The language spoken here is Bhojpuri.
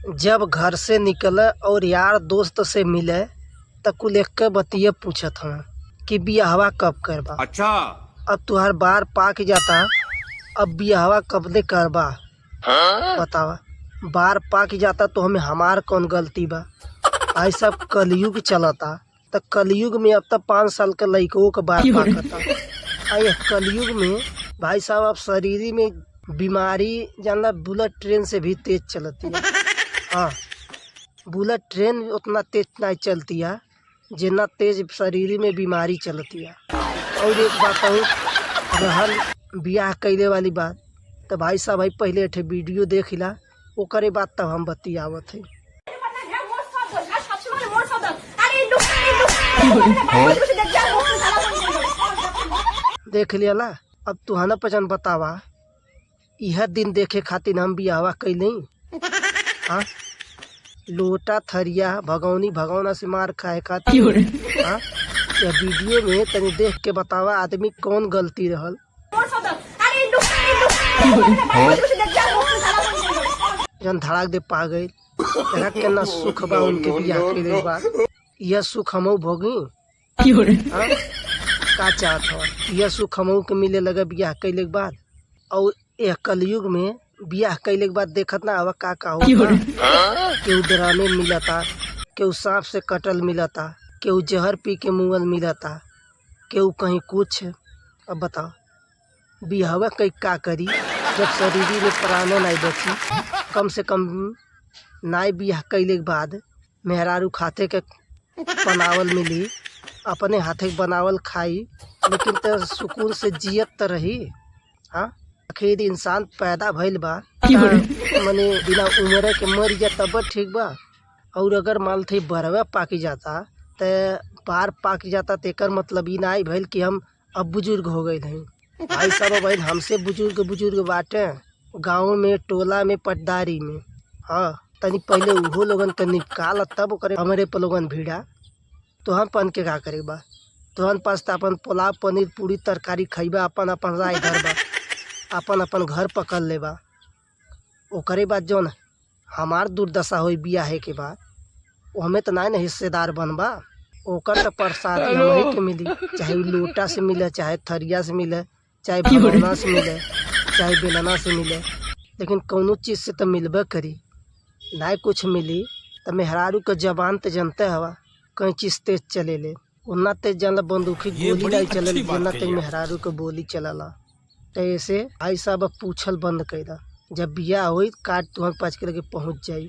जब घर से निकले और यार दोस्त से मिले त कुल एक बतिये पूछत हूँ कि बियाहवा कब करबा। अच्छा अब तुहार बार पाक जाता, अब बियाहवा कब ले करबा? बतावा, बार पाक जाता तो हमें हमार कौन गलती बा? आई सब कलयुग चलता, त कलयुग में अब तक 5 साल के लइकों के बार पाकता। आई कलयुग में भाई साहब अब शरीरी में बीमारी जानला बुलेट ट्रेन से भी तेज चलती है। हाँ, बुलेट ट्रेन उतना तेज नहीं चलती है जितना तेज शरीर में बीमारी चलती है। और एक बात और रहल बियाह कैले वाली बात, तो भाई साहब भाई पहले एक वीडियो देख ला, ओकरे बाद तब हम बतियावत है। देख लिया ला, अब तुहाना पहचान बतावा, यह दिन देखे खातिर हम बियाहवा कैले। हाँ, लोटा थरिया भगौनी भगौना से मार खाए खातिर। हाँ, या वीडियो में तनी देख के बतावा आदमी कौन गलती रहल। जन धड़ाक दे पा गई केना सुख बा उनके बियाह के बाद। यह सुख हमऊ भोगी। हाँ, का चाहत हो यह सुख हमऊ के मिले लगे बियाह कैले के बाद। और यह कलयुग में बियाह कैले के बाद देखत ना हवा का होता। केहू ड्रामे मिलता, केहू सांप से कटल मिलता, केहू जहर पी के मुअल मिलता, केहू कहीं कुछ। अब बताओ बियाहवा कई का करी जब शरीर में प्राणों नहीं बची। कम से कम नाई बियाह कैले के बाद मेहरारू खाते के बनावल मिली, अपने हाथे के बनावल खाई, लेकिन तो सुकून से जियत तो रही। हाँ, आखिर इंसान पैदा भइल बा, मने बिना उम्र के मर जा तब ठीक बा। और अगर मान थे बरवा पाकी जाता तो बार पाक जाता, तेकर मतलब ई नहीं भइल कि हम अब बुजुर्ग हो गए हैं। भाई सब भाई हमसे बुजुर्ग बाटे गाँव में, टोला में, पटदारी में। हाँ, तनी पहले उहो लोगन के निकाल तब ओकरे हमारे पर लोगन भीड़ा। तो हम पन के का करे बा? तो हम पास अपन पुलाव पनीर पूरी तरकारी खइबा, अपन अपन राय धर बा, अपन अपन घर पकड़ लेबा। ओकरे बाद जौन हमार दुर्दशा होई बियाहे के बाद, हमें तो ना हिस्सेदार बनबा। ओकर तो प्रसाद हमें के मिली, चाहे लोटा से मिले, चाहे थरिया से मिले, चाहे भगोना से मिले, चाहे बेलना से मिले, लेकिन कौनो चीज़ से तो मिलबे करी। ना कुछ मिली तो मेहरारू के जबान तो जानते हवा कई चीज़ तेज चले ले, उतना तेज जानला बंदूकी गोली नहीं चले जितना तेज मेहरारू के बोली चलला। तो ऐसे भाई साहब पूछल बंद कर दा, जब बियाह होई काट तुहर 5 किलो के पहुँच जाई।